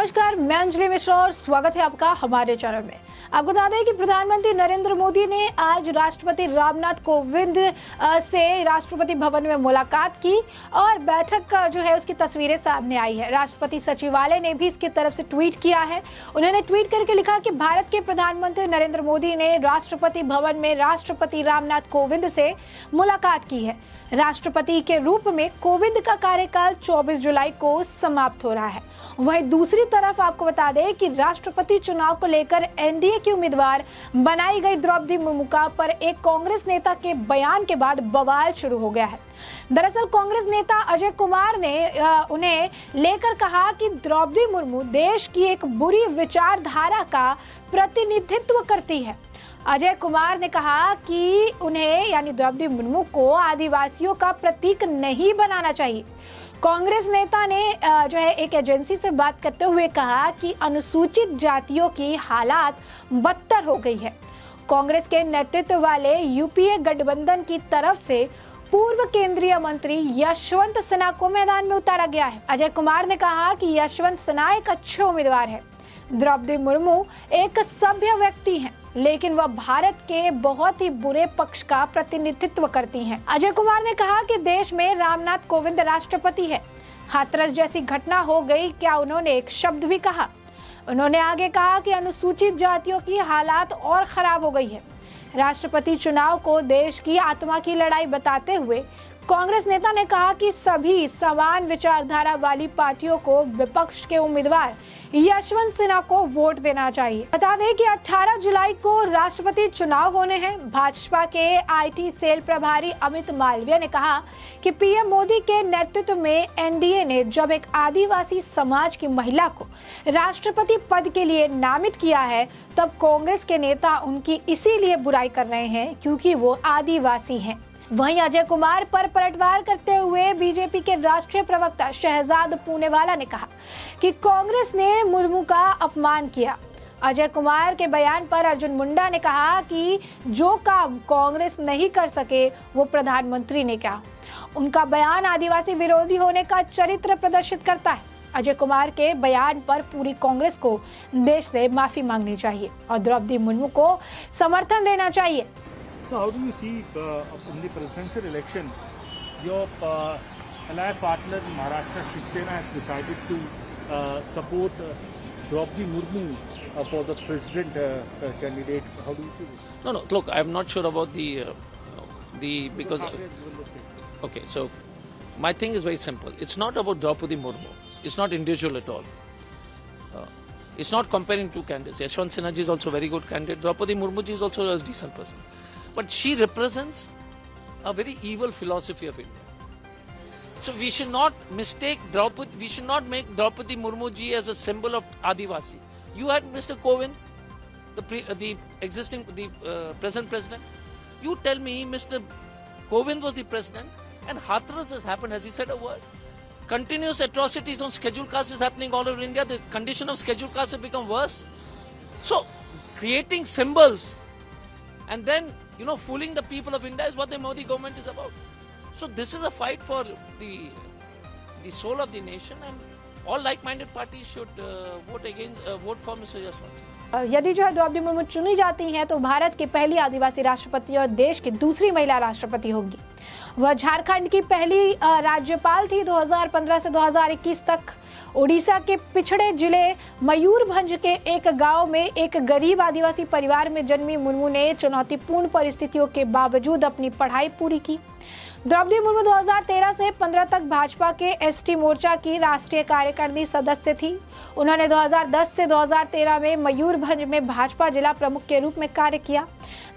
नमस्कार, मैं अंजलि मिश्रा और स्वागत है आपका हमारे चैनल में। आपको बता दें कि प्रधानमंत्री नरेंद्र मोदी ने आज राष्ट्रपति रामनाथ कोविंद से राष्ट्रपति भवन में मुलाकात की और बैठक का जो है उसकी तस्वीरें सामने आई है। राष्ट्रपति सचिवालय ने भी इसकी तरफ से ट्वीट किया है। उन्होंने ट्वीट करके लिखा कि भारत के प्रधानमंत्री नरेंद्र मोदी ने राष्ट्रपति भवन में राष्ट्रपति रामनाथ कोविंद से मुलाकात की है। राष्ट्रपति के रूप में कोविंद का कार्यकाल 24 जुलाई को समाप्त हो रहा है। वहीं दूसरी तरफ आपको बता दें कि राष्ट्रपति चुनाव को लेकर एनडीए की उम्मीदवार बनाई गई द्रौपदी मुर्मू पर एक कांग्रेस नेता के बयान के बाद बवाल शुरू हो गया है। दरअसल कांग्रेस नेता अजय कुमार ने उन्हें लेकर कहा कि द्रौपदी मुर्मू देश की एक बुरी विचारधारा का प्रतिनिधित्व करती है। अजय कुमार ने कहा कि उन्हें यानी द्रौपदी मुर्मू को आदिवासियों का प्रतीक नहीं बनाना चाहिए। कांग्रेस नेता ने जो है एक एजेंसी से बात करते हुए कहा कि अनुसूचित जातियों की हालात बदतर हो गई है। कांग्रेस के नेतृत्व वाले यूपीए गठबंधन की तरफ से पूर्व केंद्रीय मंत्री यशवंत सिन्हा को मैदान में उतारा गया है। अजय कुमार ने कहा कि यशवंत सिन्हा एक अच्छे उम्मीदवार है। द्रौपदी मुर्मू एक सभ्य व्यक्ति हैं, लेकिन वह भारत के बहुत ही बुरे पक्ष का प्रतिनिधित्व करती हैं। अजय कुमार ने कहा कि देश में रामनाथ कोविंद राष्ट्रपति है। हाथरस जैसी घटना हो गई, क्या उन्होंने एक शब्द भी कहा? उन्होंने आगे कहा कि अनुसूचित जातियों की हालात और खराब हो गई है। राष्ट्रपति चुनाव को देश की आत्मा की लड़ाई बताते हुए कांग्रेस नेता ने कहा कि सभी समान विचारधारा वाली पार्टियों को विपक्ष के उम्मीदवार यशवंत सिन्हा को वोट देना चाहिए। बता दें कि 18 जुलाई को राष्ट्रपति चुनाव होने हैं। भाजपा के आईटी सेल प्रभारी अमित मालवीय ने कहा कि पीएम मोदी के नेतृत्व में एनडीए ने जब एक आदिवासी समाज की महिला को राष्ट्रपति पद के लिए नामित किया है, तब कांग्रेस के नेता उनकी इसीलिए बुराई कर रहे हैं क्योंकि वो आदिवासी हैं। वहीं अजय कुमार पर पलटवार करते हुए बीजेपी के राष्ट्रीय प्रवक्ता शहजाद पूनेवाला ने कहा कि कांग्रेस ने मुर्मू का अपमान किया। अजय कुमार के बयान पर अर्जुन मुंडा ने कहा कि जो काम कांग्रेस नहीं कर सके वो प्रधानमंत्री ने किया। उनका बयान आदिवासी विरोधी होने का चरित्र प्रदर्शित करता है। अजय कुमार के बयान पर पूरी कांग्रेस को देश से माफी मांगनी चाहिए और द्रौपदी मुर्मू को समर्थन देना चाहिए। So how do you see in the presidential election, your ally partner in Maharashtra, Shiv Sena, has decided to support Draupadi Murmu for the president candidate? How do you see this? No. Look, I'm not sure about the because. Okay, so my thing is very simple. It's not about Draupadi Murmu. It's not individual at all. It's not comparing two candidates. Yashwant Sinha ji is also a very good candidate. Draupadi Murmu ji is also a decent person. But she represents a very evil philosophy of India. So we should not mistake Draupadi, we should not make Draupadi Murmu ji as a symbol of Adivasi. You had Mr. Kovind, the present president. You tell me Mr. Kovind was the president and Hathras has happened. Has he said a word? Continuous atrocities on scheduled castes is happening all over India. The condition of scheduled castes has become worse. So creating symbols and then fooling the people of India is what the Modi government is about. So this is a fight for the soul of the nation, and all like-minded parties should vote for Mr. Yashwant Sinha. यदि जो है द्रौपदी मुर्मू चुनी जाती हैं तो भारत की पहली आदिवासी राष्ट्रपति और देश की दूसरी महिला राष्ट्रपति होगी। वह झारखंड की पहली राज्यपाल थी। 2015 से 2021 तक ओडिशा के पिछड़े जिले मयूरभंज के एक गांव में एक गरीब आदिवासी परिवार में जन्मी मुर्मू ने चुनौतीपूर्ण परिस्थितियों के बावजूद अपनी पढ़ाई पूरी की। द्रौपदी मुर्मू 2013 से 15 तक भाजपा के एसटी मोर्चा की राष्ट्रीय कार्यकारिणी सदस्य थी। उन्होंने 2010 से 2013 में मयूरभंज में भाजपा जिला प्रमुख के रूप में कार्य किया।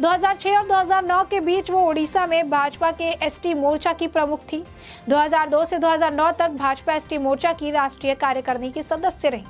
2006 और 2009 के बीच वो ओडिशा में भाजपा के एसटी मोर्चा की प्रमुख थी। 2002 से 2009 तक भाजपा एसटी मोर्चा की राष्ट्रीय कार्यकारिणी की सदस्य रही।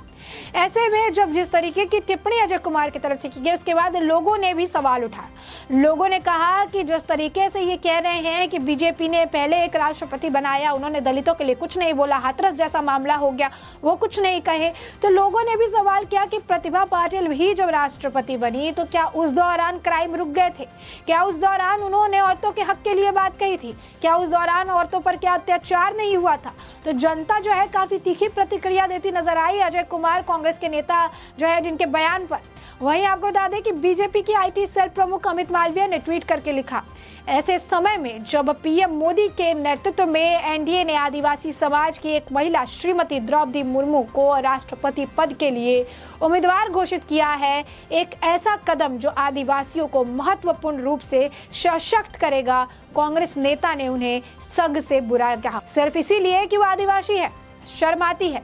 ऐसे में जब जिस तरीके की टिप्पणी अजय कुमार की तरफ से की गई, उसके बाद लोगों ने भी सवाल उठाया। लोगों ने कहा कि जिस तरीके से ये कह रहे हैं कि बीजेपी ने पहले एक राष्ट्रपति बनाया, उन्होंने दलितों के लिए कुछ नहीं बोला, हाथरस जैसा मामला हो गया, वो कुछ नहीं कहे, तो लोगों ने भी सवाल किया कि प्रतिभा पाटिल भी जब राष्ट्रपति बनी तो क्या उस दौरान क्राइम रुक गए थे? क्या उस दौरान उन्होंने औरतों के हक के लिए बात कही थी? क्या उस दौरान औरतों पर क्या अत्याचार नहीं हुआ था? तो जनता जो है काफी तीखी प्रतिक्रिया देती नजर आई। अजय कुमार कुमार कांग्रेस के नेता जो है जिनके बयान पर। वहीं आपको बता दें कि बीजेपी की IT सेल प्रमुख अमित मालवीय ने ट्वीट करके लिखा, ऐसे समय में जब पीएम मोदी के नेतृत्व में एनडीए ने आदिवासी समाज की एक महिला श्रीमती द्रौपदी मुर्मू को राष्ट्रपति पद के लिए उम्मीदवार घोषित किया है, एक ऐसा कदम जो आदिवासियों को महत्वपूर्ण रूप से सशक्त करेगा। कांग्रेस नेता ने उन्हें संघ से बुरा कहा, सिर्फ इसीलिए कि वो आदिवासी है, शर्म आती है।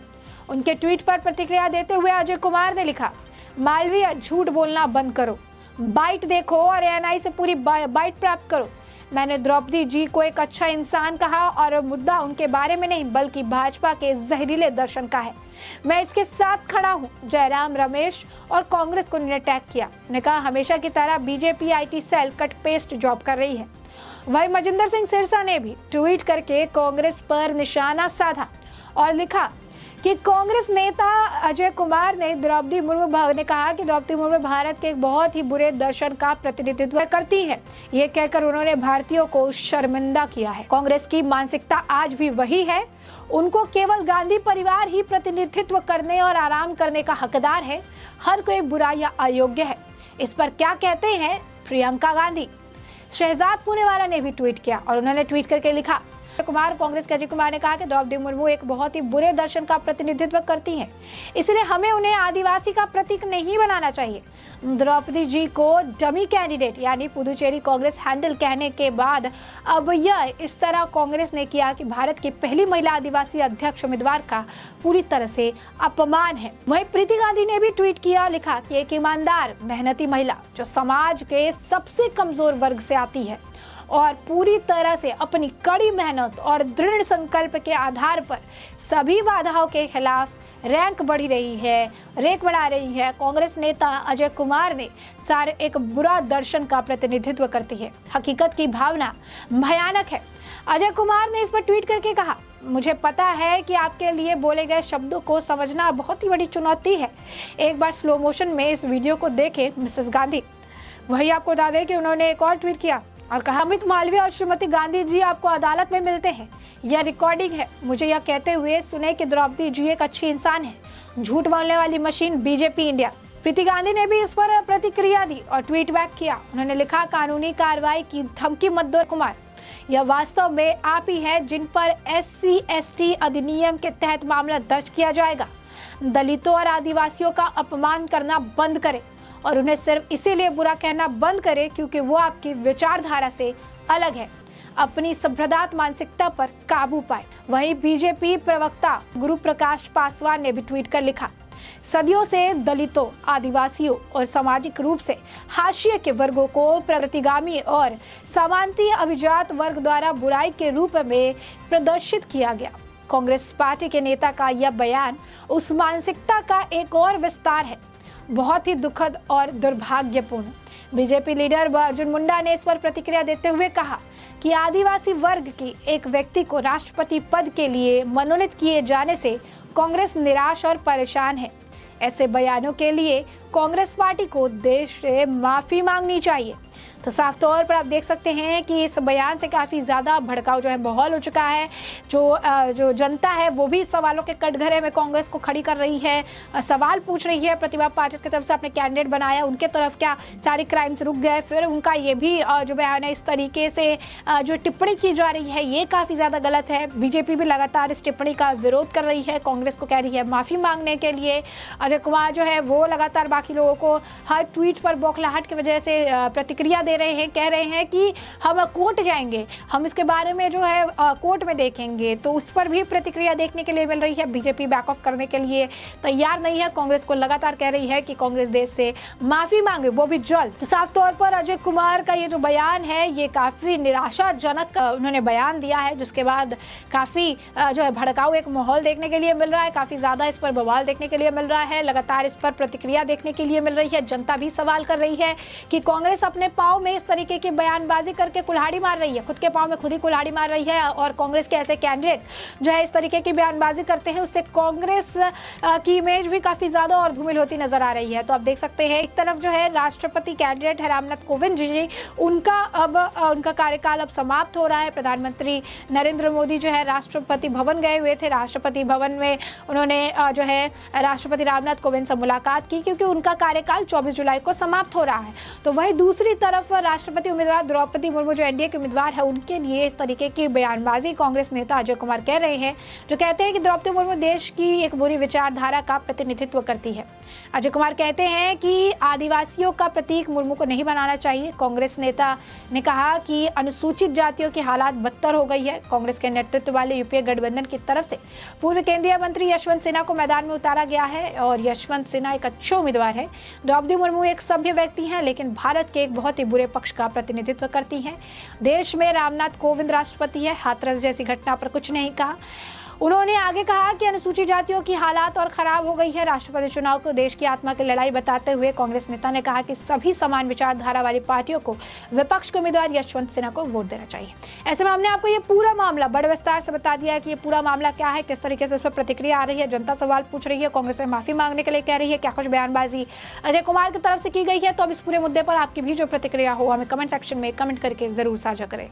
उनके ट्वीट पर प्रतिक्रिया देते हुए अजय कुमार ने लिखा, मालवीय झूठ बोलना बंद करो, बाइट देखो और एएनआई से पूरी बाइट प्राप्त करो। मैंने द्रौपदी जी को एक अच्छा इंसान कहा और मुद्दा उनके बारे में नहीं बल्कि भाजपा के जहरीले दर्शन का है। मैं इसके साथ खड़ा हूं। जयराम रमेश और कांग्रेस को उन्होंने टैग किया। उन्होंने कहा हमेशा की तरह BJP IT cell cut paste job कर रही है। वहीं मजिंदर सिंह सिरसा ने भी ट्वीट करके कांग्रेस पर निशाना साधा और लिखा कि कांग्रेस नेता अजय कुमार ने द्रौपदी मुर्मू ने कहा कि द्रौपदी मुर्मू भारत के एक बहुत ही बुरे दर्शन का प्रतिनिधित्व करती है। ये कहकर उन्होंने भारतीयों को शर्मिंदा किया है। कांग्रेस की मानसिकता आज भी वही है, उनको केवल गांधी परिवार ही प्रतिनिधित्व करने और आराम करने का हकदार है, हर कोई बुरा या अयोग्य है। इस पर क्या कहते हैं प्रियंका गांधी। शहजाद पुणेवाला ने भी ट्वीट किया और उन्होंने ट्वीट करके लिखा, कुमार कांग्रेस के अजय कुमार ने कहा कि द्रौपदी मुर्मू एक बहुत ही बुरे दर्शन का प्रतिनिधित्व करती हैं, इसलिए हमें उन्हें आदिवासी का प्रतीक नहीं बनाना चाहिए। द्रौपदी जी को डमी कैंडिडेट यानी पुदुचेरी कांग्रेस हैंडल कहने के बाद अब यह इस तरह कांग्रेस ने किया कि भारत की पहली महिला आदिवासी अध्यक्ष उम्मीदवार का पूरी तरह से अपमान है। वहीं प्रीति गांधी ने भी ट्वीट किया, लिखा कि एक ईमानदार मेहनती महिला जो समाज के सबसे कमजोर वर्ग से आती है और पूरी तरह से अपनी कड़ी मेहनत और दृढ़ संकल्प के आधार पर सभी बाधाओं के खिलाफ रैंक बढ़ा रही है। कांग्रेस नेता अजय कुमार ने सारे एक बुरा दर्शन का प्रतिनिधित्व करती है। हकीकत की भावना भयानक है। अजय कुमार ने इस पर ट्वीट करके कहा, मुझे पता है कि आपके लिए बोले गए शब्दों को समझना बहुत ही बड़ी चुनौती है। एक बार स्लो मोशन में इस वीडियो को देखें मिसेस गांधी। वही आपको बता दें कि उन्होंने एक और ट्वीट किया और कहा, अमित मालवीय और श्रीमती गांधी जी आपको अदालत में मिलते हैं, यह रिकॉर्डिंग है। मुझे यह कहते हुए सुने कि द्रौपदी जी एक अच्छी इंसान है, झूठ बोलने वाली मशीन बीजेपी इंडिया। प्रीति गांधी ने भी इस पर प्रतिक्रिया दी और ट्वीट बैक किया। उन्होंने लिखा, कानूनी कार्रवाई की धमकी मत दो कुमार, यह वास्तव में आप ही है जिन पर SC/ST अधिनियम के तहत मामला दर्ज किया जाएगा। दलितों और आदिवासियों का अपमान करना बंद करें और उन्हें सिर्फ इसीलिए बुरा कहना बंद करें क्योंकि वो आपकी विचारधारा से अलग है। अपनी संप्रदात मानसिकता पर काबू पाए। वहीं बीजेपी प्रवक्ता गुरु प्रकाश पासवान ने भी ट्वीट कर लिखा, सदियों से दलितों, आदिवासियों और सामाजिक रूप से हाशिए के वर्गों को प्रगतिगामी और समानतीय अभिजात वर्ग द्वारा बुराई के रूप में प्रदर्शित किया गया। कांग्रेस पार्टी के नेता का यह बयान उस मानसिकता का एक और विस्तार है, बहुत ही दुखद और दुर्भाग्यपूर्ण। बीजेपी लीडर अर्जुन मुंडा ने इस पर प्रतिक्रिया देते हुए कहा कि आदिवासी वर्ग की एक व्यक्ति को राष्ट्रपति पद के लिए मनोनीत किए जाने से कांग्रेस निराश और परेशान है। ऐसे बयानों के लिए कांग्रेस पार्टी को देश से माफी मांगनी चाहिए। तो साफ तौर पर आप देख सकते हैं कि इस बयान से काफ़ी ज़्यादा भड़काऊ जो है माहौल हो चुका है। जो जनता है वो भी सवालों के कटघरे में कांग्रेस को खड़ी कर रही है, सवाल पूछ रही है। प्रतिभा पाटिल की तरफ से अपने कैंडिडेट बनाया, उनके तरफ क्या सारे क्राइम्स रुक गए? फिर उनका ये भी जो बयान है, इस तरीके से जो टिप्पणी की जा रही है ये काफ़ी ज़्यादा गलत है। बीजेपी भी लगातार इस टिप्पणी का विरोध कर रही है, कांग्रेस को कह रही है माफ़ी मांगने के लिए। अजय कुमार जो है वो लगातार बाकी लोगों को हर ट्वीट पर बौखलाहट की वजह से प्रतिक्रिया दे रहे हैं, कह रहे हैं कि हम कोर्ट जाएंगे, हम इसके बारे में जो है कोर्ट में देखेंगे। तो उस पर भी प्रतिक्रिया देखने के लिए मिल रही है। बीजेपी बैक ऑफ करने के लिए तैयार नहीं है, कांग्रेस को लगातार कह रही है कि कांग्रेस देश से माफी मांगे, वो भी जल्द। तो साफ तौर पर अजय कुमार का ये जो बयान है ये काफी निराशाजनक उन्होंने बयान दिया है, जिसके बाद काफी जो है भड़काऊ एक माहौल देखने के लिए मिल रहा है, काफी ज्यादा इस पर बवाल देखने के लिए मिल रहा है, लगातार इस पर प्रतिक्रिया देखने के लिए मिल रही है। जनता भी सवाल कर रही है कि कांग्रेस अपने पाँव में इस तरीके की बयानबाजी करके कुल्हाड़ी मार रही है, खुद के पाँव में खुद ही कुल्हाड़ी मार रही है। और कांग्रेस के ऐसे कैंडिडेट जो है इस तरीके की बयानबाजी करते हैं, उससे कांग्रेस की इमेज भी काफी ज्यादा और धूमिल होती नजर आ रही है। तो आप देख सकते हैं एक तरफ जो है राष्ट्रपति कैंडिडेट है रामनाथ कोविंद जी, उनका कार्यकाल अब समाप्त हो रहा है। प्रधानमंत्री नरेंद्र मोदी जो है राष्ट्रपति भवन गए हुए थे। राष्ट्रपति भवन में उन्होंने जो है राष्ट्रपति रामनाथ कोविंद से मुलाकात की, क्योंकि उनका कार्यकाल 24 जुलाई को समाप्त हो रहा है। तो वहीं दूसरी तरफ राष्ट्रपति उम्मीदवार द्रौपदी मुर्मू जो एनडीए के उम्मीदवार है, उनके लिए इस तरीके की बयानबाजी कांग्रेस नेता अजय कुमार कर रहे हैं, जो कहते हैं कि द्रौपदी मुर्मू देश की एक बुरी विचारधारा का प्रतिनिधित्व करती है। अजय कुमार कहते हैं कि आदिवासियों का प्रतीक मुर्मू को नहीं बनाना चाहिए। कांग्रेस नेता ने कहा कि अनुसूचित जातियों की हालात बदतर हो गई है। कांग्रेस के नेतृत्व वाले यूपीए गठबंधन की तरफ से पूर्व केंद्रीय मंत्री यशवंत सिन्हा को मैदान में उतारा गया है और यशवंत सिन्हा एक अच्छे उम्मीदवार है। द्रौपदी मुर्मू एक सभ्य व्यक्ति हैं, लेकिन भारत के एक बहुत ही बुरे पक्ष का प्रतिनिधित्व करती हैं। देश में रामनाथ कोविंद राष्ट्रपति है, हाथरस जैसी घटना पर कुछ नहीं कहा। उन्होंने आगे कहा कि अनुसूचित जातियों की हालात और खराब हो गई है। राष्ट्रपति चुनाव को देश की आत्मा की लड़ाई बताते हुए कांग्रेस नेता ने कहा कि सभी समान विचारधारा वाली पार्टियों को विपक्ष के उम्मीदवार यशवंत सिन्हा को वोट देना चाहिए। ऐसे में हमने आपको ये पूरा मामला बड़े विस्तार से बता दिया है कि ये पूरा मामला क्या है, किस तरीके से उस पर प्रतिक्रिया आ रही है, जनता सवाल पूछ रही है, कांग्रेस से माफी मांगने के लिए कह रही है, क्या कुछ बयानबाजी अजय कुमार की तरफ से की गई है। तो अब इस पूरे मुद्दे पर आपकी भी जो प्रतिक्रिया हो हमें कमेंट सेक्शन में कमेंट करके जरूर साझा करें।